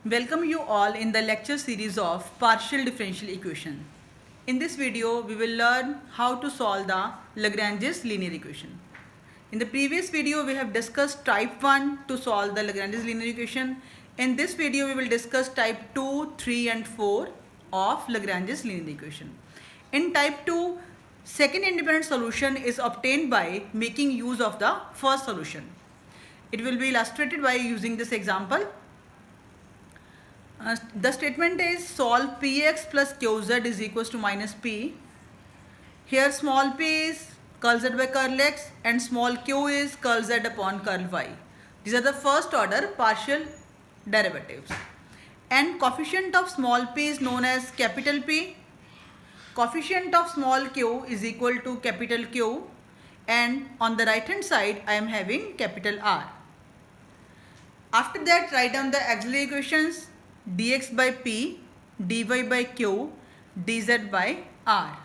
Welcome you all in the lecture series of partial differential equation. In this video, we will learn how to solve the Lagrange's linear equation. In the previous video, we have discussed type 1 to solve the Lagrange's linear equation. In this video, we will discuss type 2, 3 and 4 of Lagrange's linear equation. In type 2, second independent solution is obtained by making use of the first solution. It will be illustrated by using this example. The statement is solve px plus qz is equals to minus p. Here small p is curl z by curl x and small q is curl z upon curl y. These are the first order partial derivatives. And coefficient of small p is known as capital P. Coefficient of small q is equal to capital Q. And on the right hand side I am having capital R. After that, write down the auxiliary equations dx by p, dy by q, dz by r.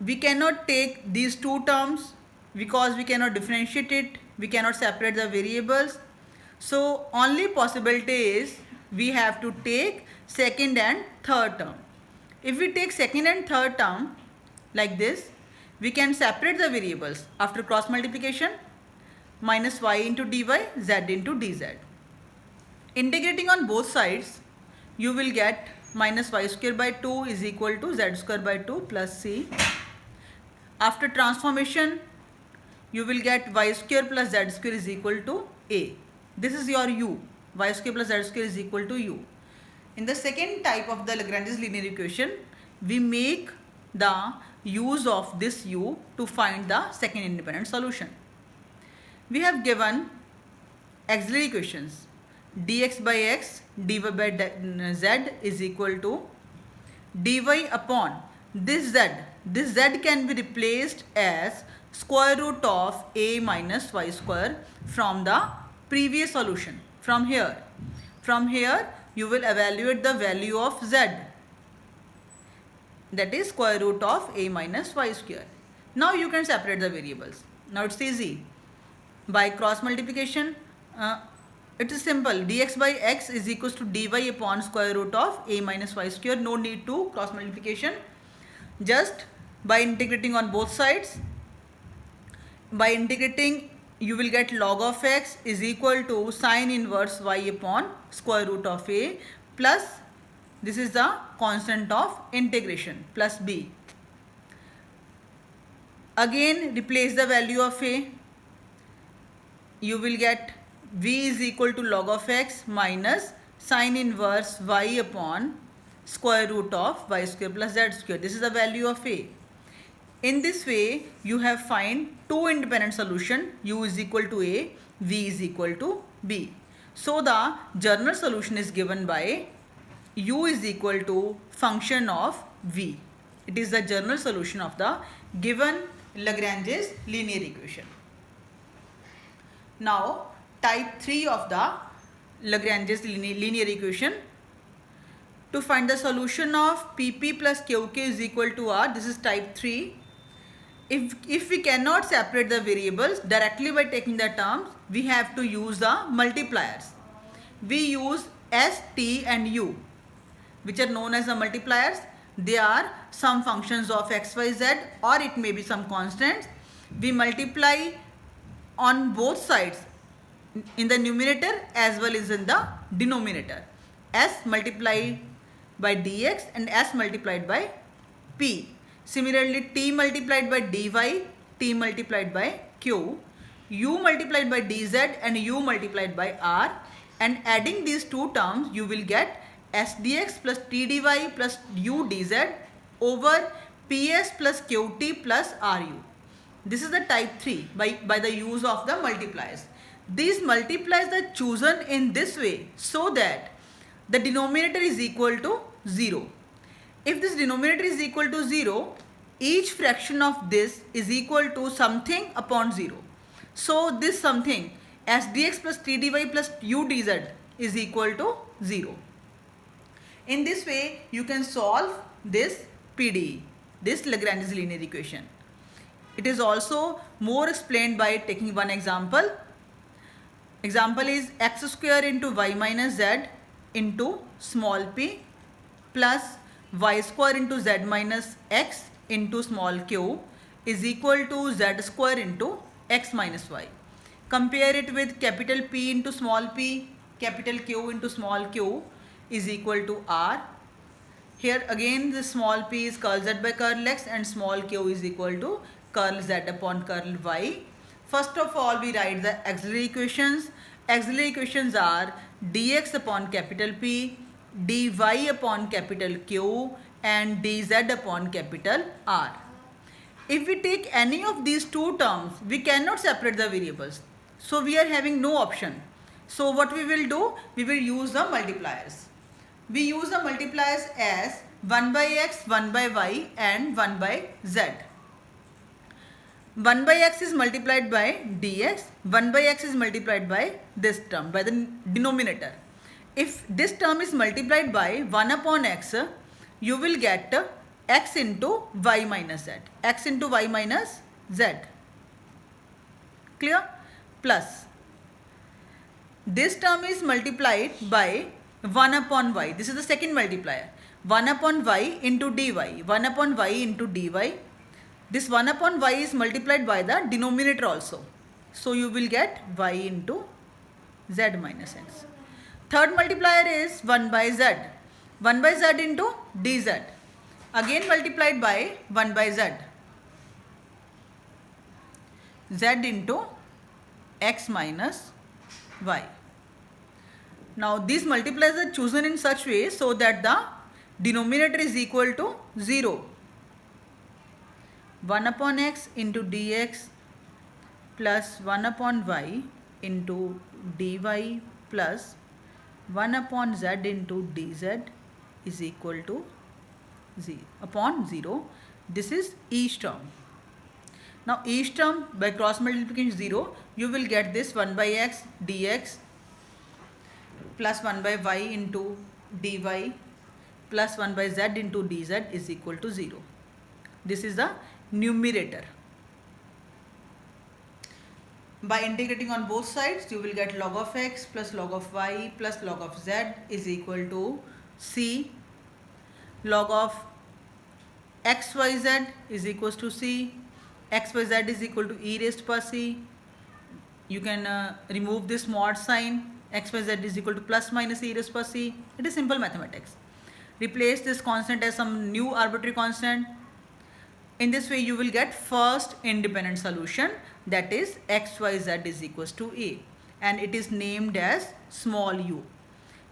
We cannot take these two terms because we cannot differentiate it, we cannot separate the variables. So only possibility is we have to take second and third term. If we take second and third term like this, we can separate the variables after cross multiplication. Minus y into dy, z into dz. Integrating on both sides, you will get minus y square by 2 is equal to z square by 2 plus c. After transformation, you will get y square plus z square is equal to a. This is your u. Y square plus z square is equal to u. In the second type of the Lagrange's linear equation, we make the use of this u to find the second independent solution. We have given auxiliary equations dx by x, dy by z is equal to dy upon this z. This z can be replaced as square root of a minus y square from the previous solution. From here you will evaluate the value of z, that is square root of a minus y square. Now you can separate the variables. Now it's easy. By cross multiplication, it is simple. Dx by x is equals to dy upon square root of a minus y square. No need to cross multiplication. Just by integrating on both sides. By integrating, you will get log of x is equal to sine inverse y upon square root of a plus, this is the constant of integration, plus b. Again replace the value of a. You will get v is equal to log of x minus sine inverse y upon square root of y square plus z square. This is the value of a. In this way, you have find two independent solution, u is equal to a, v is equal to b. So the general solution is given by u is equal to function of v. It is the general solution of the given Lagrange's linear equation. Now type 3 of the Lagrange's linear equation. To find the solution of pp plus qk is equal to r, this is type 3. If we cannot separate the variables directly by taking the terms, we have to use the multipliers. We use s, t and u, which are known as the multipliers. They are some functions of x, y, z, or it may be some constants. We multiply on both sides, in the numerator as well as in the denominator. S multiplied by dx and s multiplied by p. Similarly, t multiplied by dy, t multiplied by q, u multiplied by dz and u multiplied by r, and adding these two terms you will get s dx plus t dy plus u dz over ps plus qt plus ru. This is the type 3 by the use of the multipliers. These multipliers are chosen in this way so that the denominator is equal to 0. If this denominator is equal to 0, each fraction of this is equal to something upon 0. So this something s dx plus t dy plus u dz is equal to 0. In this way you can solve this PDE, this Lagrange's linear equation. It is also more explained by taking one example. Example is x square into y minus z into small p plus y square into z minus x into small q is equal to z square into x minus y. Compare it with capital P into small p, capital Q into small q is equal to r. Here again the small p is curl z by curl x and small q is equal to curl z upon curl y. First of all, we write the auxiliary equations. Auxiliary equations are dx upon capital P, dy upon capital Q and dz upon capital R. If we take any of these two terms, we cannot separate the variables. So we are having no option. So what we will do? We will use the multipliers. We use the multipliers as 1 by x, 1 by y and 1 by z. 1 by x is multiplied by dx, 1 by x is multiplied by this term, by the denominator. If this term is multiplied by 1 upon x, you will get x into y minus z, x into y minus z. Clear? Plus, this term is multiplied by 1 upon y. This is the second multiplier. 1 upon y into dy, 1 upon y into dy. This 1 upon y is multiplied by the denominator also. So you will get y into z minus x. Third multiplier is 1 by z. 1 by z into dz. Again multiplied by 1 by z. Z into x minus y. Now these multipliers are chosen in such way so that the denominator is equal to 0. 1 upon x into dx plus 1 upon y into dy plus 1 upon z into dz is equal to 0 upon 0. This is each term. Now each term by cross multiplication 0, you will get this 1 by x dx plus 1 by y into dy plus 1 by z into dz is equal to 0. This is the numerator. By integrating on both sides, you will get log of x plus log of y plus log of z is equal to c. Log of xyz is equals to c. xyz is equal to e raised per c. You can remove this mod sign. xyz is equal to plus minus e raised per c. It is simple mathematics. Replace this constant as some new arbitrary constant. In this way you will get first independent solution, that is xyz is equals to a, and it is named as small u.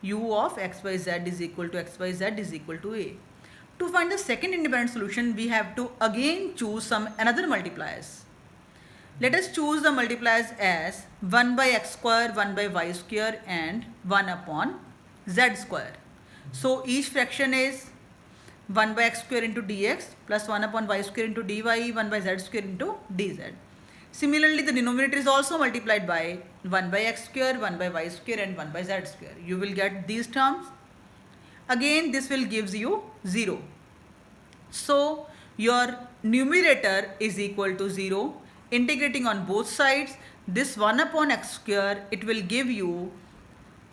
U of xyz is equal to xyz is equal to a. To find the second independent solution, we have to again choose some another multipliers. Let us choose the multipliers as 1 by x square, 1 by y square and 1 upon z square. So each fraction is 1 by x square into dx plus 1 upon y square into dy, 1 by z square into dz. Similarly, the denominator is also multiplied by 1 by x square, 1 by y square and 1 by z square. You will get these terms. Again, this will gives you 0. So your numerator is equal to 0. Integrating on both sides, this 1 upon x square, it will give you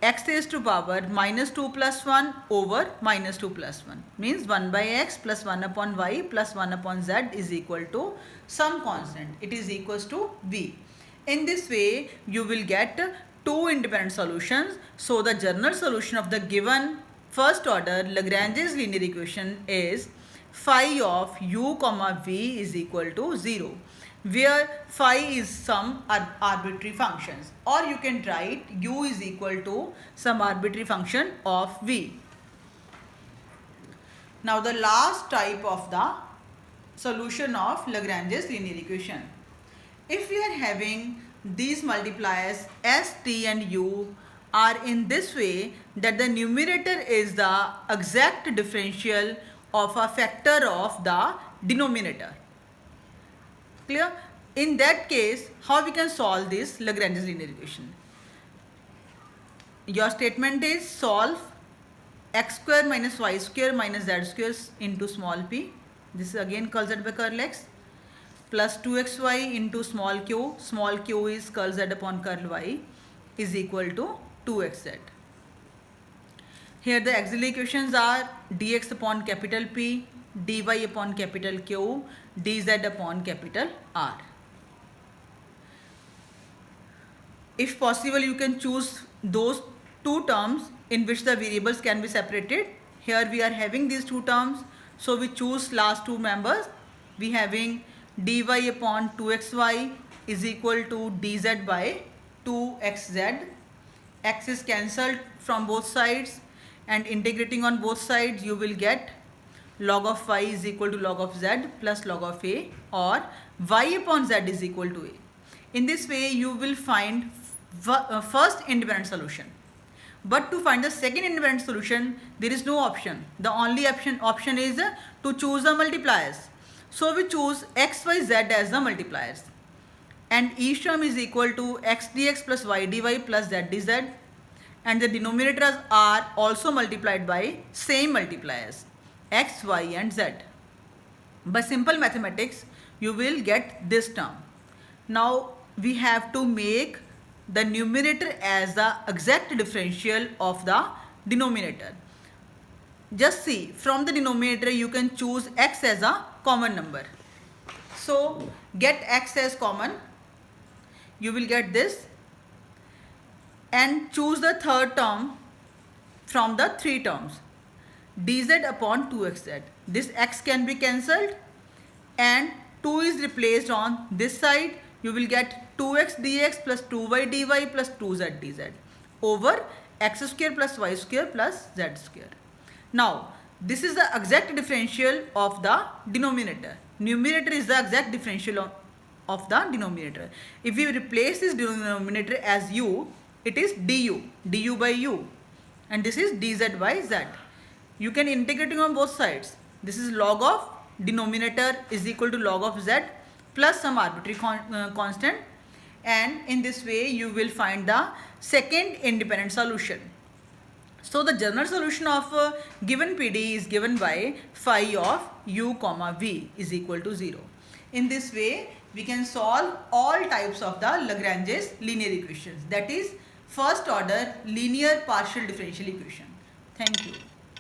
x raised to power minus 2 plus 1 over minus 2 plus 1. Means 1 by x plus 1 upon y plus 1 upon z is equal to some constant. It is equals to v. In this way, you will get two independent solutions. So the general solution of the given first order Lagrange's linear equation is phi of u comma v is equal to 0, where phi is some arbitrary functions, or you can write u is equal to some arbitrary function of v. Now the last type of the solution of Lagrange's linear equation. If we are having these multipliers s, t and u are in this way that the numerator is the exact differential of a factor of the denominator. Clear? In that case, how we can solve this Lagrange's linear equation? Your statement is solve x square minus y square minus z square into small p. This is again curl z by curl x plus 2xy into small q is curl z upon curl y is equal to 2xz. Here the auxiliary equations are dx upon capital P, dy upon capital Q, dz upon capital R. If possible, you can choose those two terms in which the variables can be separated. Here we are having these two terms, so we choose last two members. We having dy upon 2xy is equal to dz by 2xz. X is cancelled from both sides, and integrating on both sides you will get log of y is equal to log of z plus log of a, or y upon z is equal to a. In this way you will find first independent solution. But to find the second independent solution, there is no option. The only option is to choose the multipliers. So we choose x, y, z as the multipliers. And each term is equal to x dx plus y dy plus z dz. And the denominators are also multiplied by same multipliers, x, y and z. By simple mathematics, you will get this term. Now we have to make the numerator as the exact differential of the denominator. Just see, from the denominator you can choose x as a common number. So get x as common, you will get this, and choose the third term from the three terms, dz upon 2xz. This x can be cancelled and 2 is replaced on this side. You will get 2x dx plus 2y dy plus 2z dz over x square plus y square plus z square. Now this is the exact differential of the denominator. Numerator is the exact differential of the denominator. If we replace this denominator as u, it is du by u, and this is dz by z. You can integrating on both sides. This is log of denominator is equal to log of z plus some arbitrary constant, and in this way you will find the second independent solution. So the general solution of given PD is given by phi of u comma v is equal to 0. In this way we can solve all types of the Lagrange's linear equations, that is first order linear partial differential equation. Thank you.